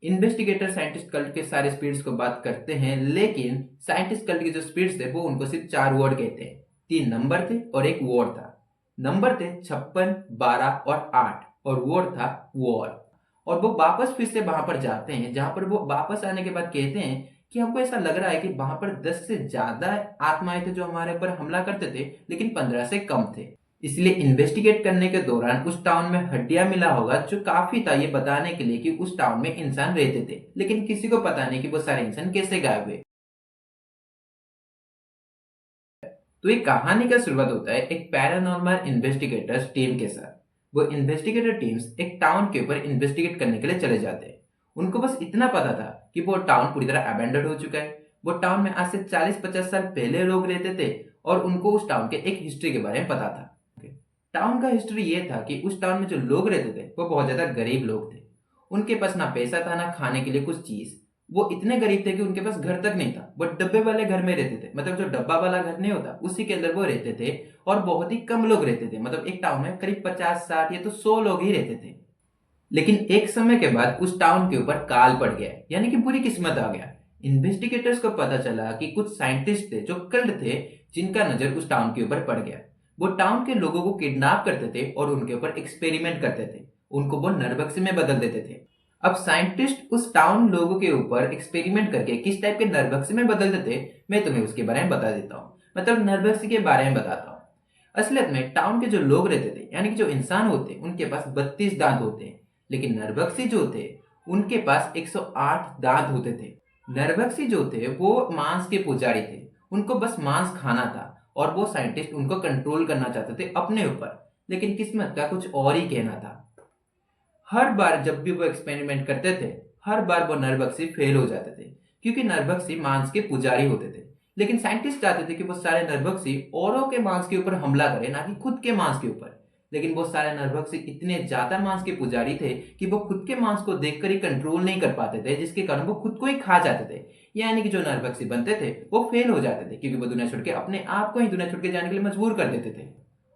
Investigator scientist cult के सारे speeds को बात करते हैं, लेकिन साइंटिस्ट कल्ट के जो स्पीड्स थे वो उनको सिर्फ 4 वर्ड कहते हैं। 3 नंबर थे और एक वर्ड था। नंबर थे 56, 12 और 8 और वर्ड था वॉर। और वो वापस फिर से वहां पर जाते हैं, जहां पर वो वापस आने के बाद कहते हैं कि हमको ऐसा लग रहा है कि वहां पर 10 से ज्यादा आत्माएं थे जो हमारे ऊपर हमला करते थे, लेकिन 15 से कम थे। इसलिए इन्वेस्टिगेट करने के दौरान उस टाउन में हड्डियां मिला होगा, जो काफी था ये बताने के लिए कि उस टाउन में इंसान रहते थे, लेकिन किसी को पता नहीं कि वो सारे इंसान कैसे गायब हुए। तो ये कहानी का शुरुआत होता है एक पैरानॉर्मल इन्वेस्टिगेटर्स टीम के साथ। वो इन्वेस्टिगेटर टीम्स एक टाउन के ऊपर इन्वेस्टिगेट करने के लिए चले जाते हैं। उनको बस इतना पता था कि वो टाउन पूरी तरह अबैंडन हो चुका है। वो टाउन में आज से 40-50 साल पहले लोग रहते थे और उनको उस टाउन के एक हिस्ट्री के बारे में पता था। टाउन का हिस्ट्री ये था कि उस टाउन में जो लोग रहते थे वो बहुत ज्यादा गरीब लोग थे। उनके पास ना पैसा था ना खाने के लिए कुछ चीज। वो इतने गरीब थे कि उनके पास घर तक नहीं था। वो डब्बे वाले घर में रहते थे, मतलब जो डब्बा वाला घर नहीं होता उसी के अंदर वो रहते थे। और बहुत ही कम लोग रहते थे, मतलब एक टाउन में करीब 50-60 या तो 100 लोग ही रहते थे। लेकिन एक समय के बाद उस टाउन के ऊपर काल पड़ गया, यानी कि बुरी किस्मत आ गया। इन्वेस्टिगेटर्स को पता चला कि कुछ साइंटिस्ट थे जो कल्ट थे, जिनका नजर उस टाउन के ऊपर पड़ गया। वो टाउन के लोगों को किडनैप करते थे और उनके ऊपर एक्सपेरिमेंट करते थे। उनको वो नरभक्षी में बदल देते थे। अब साइंटिस्ट उस टाउन लोगों के ऊपर एक्सपेरिमेंट करके किस टाइप के नरभक्षी में बदलते थे, मैं तुम्हें उसके बारे में बता देता हूँ। मतलब नरभक्षी के बारे में बताता हूँ। असलियत में टाउन के जो लोग रहते थे, यानी कि जो इंसान होते, उनके पास 32 दांत होते हैं। लेकिन नरभक्षी जो थे उनके पास 108 दांत होते थे। नरभक्षी जो थे वो मांस के पुजारी थे। उनको बस मांस खाना था और वो साइंटिस्ट उनको कंट्रोल करना चाहते थे अपने ऊपर। लेकिन किस्मत का कुछ और ही कहना था। हर बार जब भी वो एक्सपेरिमेंट करते थे, हर बार वो नरभक्षी फेल हो जाते थे, क्योंकि नरभक्षी मांस के पुजारी होते थे। लेकिन साइंटिस्ट चाहते थे कि वो सारे नरभक्षी औरों के मांस के ऊपर हमला करें, ना कि खुद के मांस के ऊपर। लेकिन वो सारे नरभक्षी इतने ज्यादा मांस के पुजारी थे कि वो खुद के मांस को देखकर ही कंट्रोल नहीं कर पाते थे, जिसके कारण वो खुद को ही खा जाते थे। यानी कि जो नरभक्षी बनते थे वो फेल हो जाते थे, क्योंकि वो दुनिया छोड़ के अपने आप को ही दुनिया छोड़ के जाने के लिए मजबूर कर देते थे।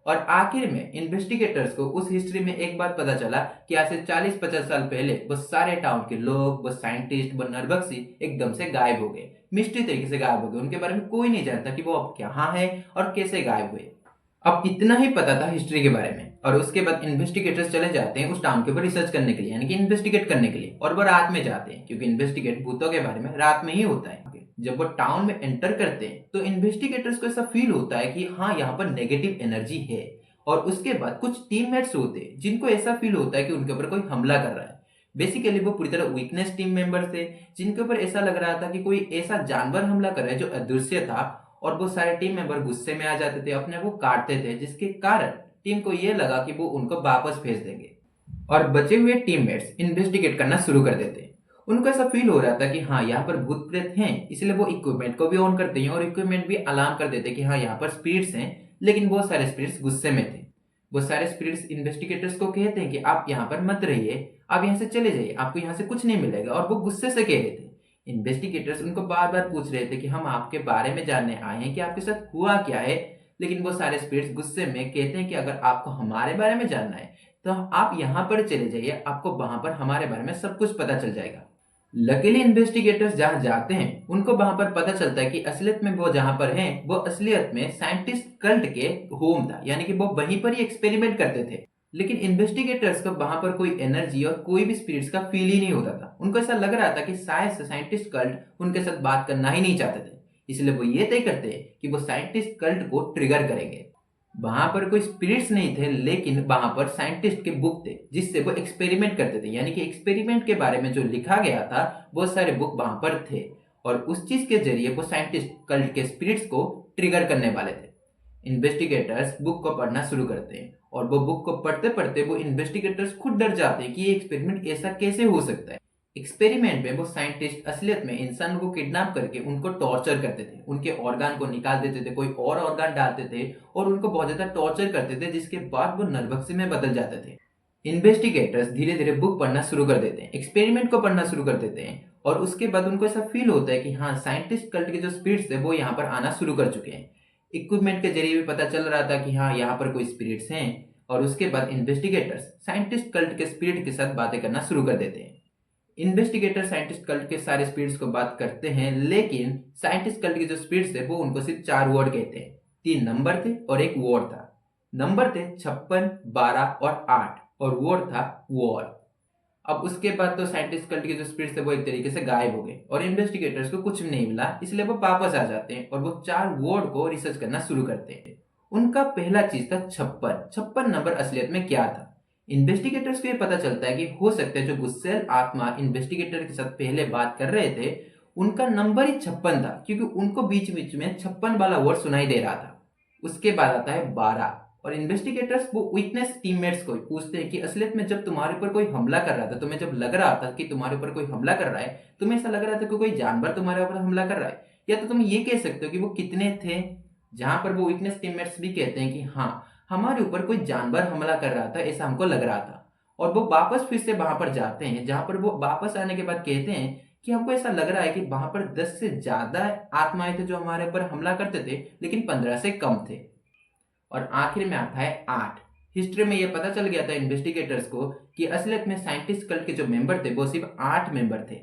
और आखिर में इन्वेस्टिगेटर्स को उस हिस्ट्री में एक बात पता चला कि आज से 40-50 साल पहले वो सारे टाउन के लोग, वो साइंटिस्ट, वो नरभक्षी एकदम से गायब हो गए। मिस्ट्री तरीके से गायब हो गए। उनके बारे में कोई नहीं जानता कि वो अब कहाँ है और कैसे गायब हुए। अब इतना ही पता था हिस्ट्री के बारे में। और उसके बाद इन्वेस्टिगेटर्स चले जाते हैं उस टाउन के ऊपर रिसर्च करने के लिए, यानी कि इन्वेस्टिगेट करने के लिए। और वो रात में जाते हैं, क्योंकि इन्वेस्टिगेट भूतों के बारे में रात में ही होता है। जब वो टाउन में एंटर करते हैं तो इन्वेस्टिगेटर्स को ऐसा फील होता है कि हाँ, यहाँ पर नेगेटिव एनर्जी है। और उसके बाद कुछ टीममेट्स होते हैं जिनको ऐसा फील होता है कि उनके ऊपर कोई हमला कर रहा है। बेसिकली वो पूरी तरह वीकनेस टीम मेंबर थे, जिनके ऊपर ऐसा लग रहा था कि कोई ऐसा जानवर हमला कर रहा है जो अदृश्य था। और वो सारे टीम मेंबर गुस्से में आ जाते थे, अपने को काटते थे, जिसके कारण टीम को यह लगा कि वो उनको वापस भेज देंगे। और बचे हुए टीममेट्स इन्वेस्टिगेट करना शुरू कर देते हैं। उनको ऐसा फील हो रहा था कि हाँ, यहाँ पर भूत प्रेत हैं, इसलिए वो इक्विपमेंट को भी ऑन करते हैं और इक्विपमेंट भी अलार्म कर देते हैं कि हाँ, यहाँ पर स्पिरिट्स हैं। लेकिन बहुत सारे स्पिरिट्स गुस्से में थे। वो सारे स्पिरिट्स इन्वेस्टिगेटर्स को कहते हैं कि आप यहाँ पर मत रहिए, आप यहाँ से चले जाइए, आपको यहाँ से कुछ नहीं मिलेगा। और वो गुस्से से कह रहे थे। इन्वेस्टिगेटर्स उनको बार बार पूछ रहे थे कि हम आपके बारे में जानने आए हैं कि आपके साथ हुआ क्या है। लेकिन वो सारे स्पिरिट्स गुस्से में कहते हैं कि अगर आपको हमारे बारे में जानना है तो आप यहाँ पर चले जाइए, आपको वहां पर हमारे बारे में सब कुछ पता चल जाएगा। लकीली इन्वेस्टिगेटर्स जहां जाते हैं उनको वहां पर पता चलता है कि असलियत में वो जहां पर हैं वो असलियत में साइंटिस्ट कल्ट के होम था, यानी कि वो वहीं पर ही एक्सपेरिमेंट करते थे। लेकिन इन्वेस्टिगेटर्स को वहां पर कोई एनर्जी और कोई भी स्पिरिट्स का फील ही नहीं होता था। उनको ऐसा लग रहा था कि शायद से साइंटिस्ट कल्ट उनके साथ बात करना ही नहीं चाहते थे। इसलिए वो ये तय करते हैं कि वो साइंटिस्ट कल्ट को ट्रिगर करेंगे। वहां पर कोई स्पिरिट्स नहीं थे, लेकिन वहां पर साइंटिस्ट के बुक थे जिससे वो एक्सपेरिमेंट करते थे, यानी कि एक्सपेरिमेंट के बारे में जो लिखा गया था वो सारे बुक वहां पर थे। और उस चीज के जरिए वो साइंटिस्ट कल्ट के स्पिरिट्स को ट्रिगर करने वाले थे। इन्वेस्टिगेटर्स बुक को पढ़ना शुरू करते हैं और वो बुक को पढ़ते पढ़ते वो इन्वेस्टिगेटर्स खुद डर जाते हैं कि ये एक्सपेरिमेंट ऐसा कैसे हो सकता है। एक्सपेरिमेंट में वो साइंटिस्ट असलियत में इंसान को किडनैप करके उनको टॉर्चर करते थे, उनके ऑर्गन को निकाल देते थे, कोई और ऑर्गन डालते थे और उनको बहुत ज्यादा टॉर्चर करते थे, जिसके बाद वो नरभक्षी में बदल जाते थे। इन्वेस्टिगेटर्स धीरे धीरे बुक पढ़ना शुरू कर देते हैं, एक्सपेरिमेंट को पढ़ना शुरू कर देते हैं। और उसके बाद उनको ऐसा फील होता है कि हाँ, साइंटिस्ट कल्ट के जो स्पिरिट्स थे वो यहाँ पर आना शुरू कर चुके हैं। इक्विपमेंट के जरिए भी पता चल रहा था कि हाँ, यहाँ पर कोई स्पिरिट्स हैं। और उसके बाद इन्वेस्टिगेटर्स साइंटिस्ट कल्ट के स्पिरिट के साथ बातें करना शुरू कर देते हैं। इन्वेस्टिगेटर साइंटिस्ट कल्ट के सारे स्पीड्स को बात करते हैं, लेकिन साइंटिस्ट कल्ट की जो स्पीड्स थे वो उनको सिर्फ 4 वर्ड कहते हैं। 3 नंबर थे और एक वर्ड था। नंबर थे 56, 12 और 8 और वर्ड था वॉर। अब उसके बाद तो साइंटिस्ट कल्ट के जो स्पीड्स थे वो एक तरीके से गायब हो गए और इन्वेस्टिगेटर्स को कुछ नहीं मिला, इसलिए वो वापस आ जाते हैं और वो 4 वर्ड को रिसर्च करना शुरू करते हैं। उनका पहला चीज था 56। 56 नंबर असलियत में क्या था? इन्वेस्टिगेटर्स को ये पता चलता है कि हो सकता है जो गुस्सैल आत्मा इन्वेस्टिगेटर के साथ पहले बात कर रहे थे उनका नंबर ही 56 था, क्योंकि उनको बीच बीच में 56 वाला वर्ड सुनाई दे रहा था। उसके बाद आता है 12 और इन्वेस्टिगेटर्स वो विटनेस टीममेट्स को पूछते हैं कि असलियत में जब तुम्हारे ऊपर कोई हमला कर रहा था, तुम्हें जब लग रहा था कि तुम्हारे ऊपर कोई हमला कर रहा है, तुम्हें ऐसा लग रहा था कि कोई जानवर तुम्हारे ऊपर हमला कर रहा है, या तो तुम ये कह सकते हो कि वो कितने थे? जहां पर वो विटनेस टीममेट्स भी कहते हैं कि हाँ, हमारे ऊपर कोई जानवर हमला कर रहा था, ऐसा हमको लग रहा था। और वो वापस फिर से वहां पर जाते हैं, जहां पर वो वापस आने के बाद कहते हैं कि हमको ऐसा लग रहा है कि वहां पर 10 से ज्यादा आत्माएं थे जो हमारे ऊपर हमला करते थे, लेकिन 15 से कम थे। और आखिर में आता है 8। हिस्ट्री में यह पता चल गया था इन्वेस्टिगेटर्स को कि असलियत में साइंटिस्ट कल्ट के जो मेंबर थे वो सिर्फ 8 मेंबर थे।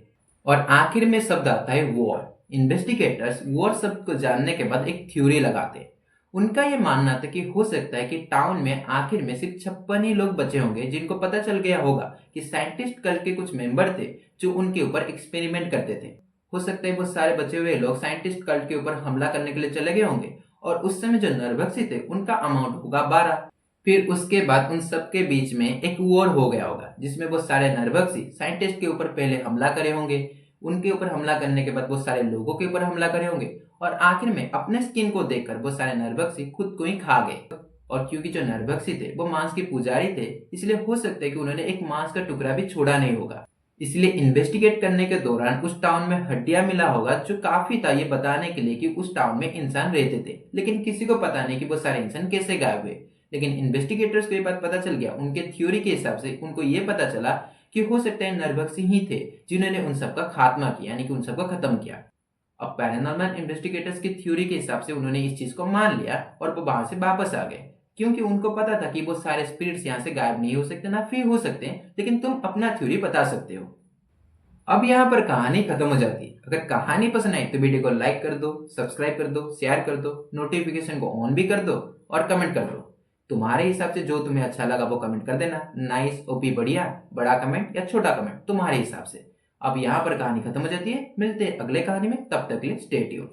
और आखिर में शब्द आता है वॉर। इन्वेस्टिगेटर्स वॉर शब्द को जानने के बाद एक थ्योरी लगाते। उनका यह मानना था कि हो सकता है कि टाउन में आखिर में सिर्फ 56 ही लोग बचे होंगे जिनको पता चल गया होगा कि साइंटिस्ट कल्ट के कुछ मेंबर थे जो उनके ऊपर एक्सपेरिमेंट करते थे। हो सकता है वो सारे बचे हुए लोग साइंटिस्ट कल्ट के ऊपर हमला करने के लिए चले गए होंगे और उस समय जो नरभक्षी थे उनका अमाउंट होगा 12। फिर उसके बाद उन सबके बीच में एक वॉर हो गया होगा जिसमें वो सारे नरभक्षी साइंटिस्ट के ऊपर पहले हमला करे होंगे, उनके ऊपर हमला करने के बाद वो सारे लोगों के ऊपर हमला करे होंगे और आखिर में अपने स्किन को देखकर वो सारे नरभक्षी खुद को ही खा गए। और क्योंकि जो नरभक्षी थे वो मांस के पुजारी थे, इसलिए हो सकता है कि उन्होंने एक मांस का टुकड़ा भी छोड़ा नहीं होगा। इसलिए इन्वेस्टिगेट करने के दौरान उस टाउन में हड्डियां मिला होगा, जो काफी था ये बताने के लिए कि उस टाउन में इंसान रहते थे, लेकिन किसी को पता नहीं कि वो सारे इंसान कैसे गायब हुए। लेकिन इन्वेस्टिगेटर्स को ये बात पता चल गया, उनके थ्योरी के हिसाब से उनको ये पता चला कि हो सकता है नरभक्षी ही थे जिन्होंने उन सबका खात्मा किया, यानी कि उन सबको खत्म किया। अब पैरानॉर्मल इन्वेस्टिगेटर्स की थ्योरी के हिसाब से उन्होंने इस चीज को मान लिया और वो वहां से वापस आ गए, क्योंकि उनको पता था कि वो सारे स्पिरिट्स यहाँ से गायब नहीं हो सकते, ना फिर हो सकते हैं, लेकिन तुम अपना थ्योरी बता सकते हो। अब यहाँ पर कहानी खत्म हो जाती है। अगर कहानी पसंद आई तो वीडियो को लाइक कर दो, सब्सक्राइब कर दो, शेयर कर दो, नोटिफिकेशन को ऑन भी कर दो और कमेंट कर दो। तुम्हारे हिसाब से जो तुम्हें अच्छा लगा वो कमेंट कर देना। नाइस, ओपी, बढ़िया, बड़ा कमेंट या छोटा कमेंट तुम्हारे हिसाब से। अब यहाँ पर कहानी खत्म हो जाती है। मिलते हैं अगले कहानी में, तब तक के लिए स्टे ट्यून्ड।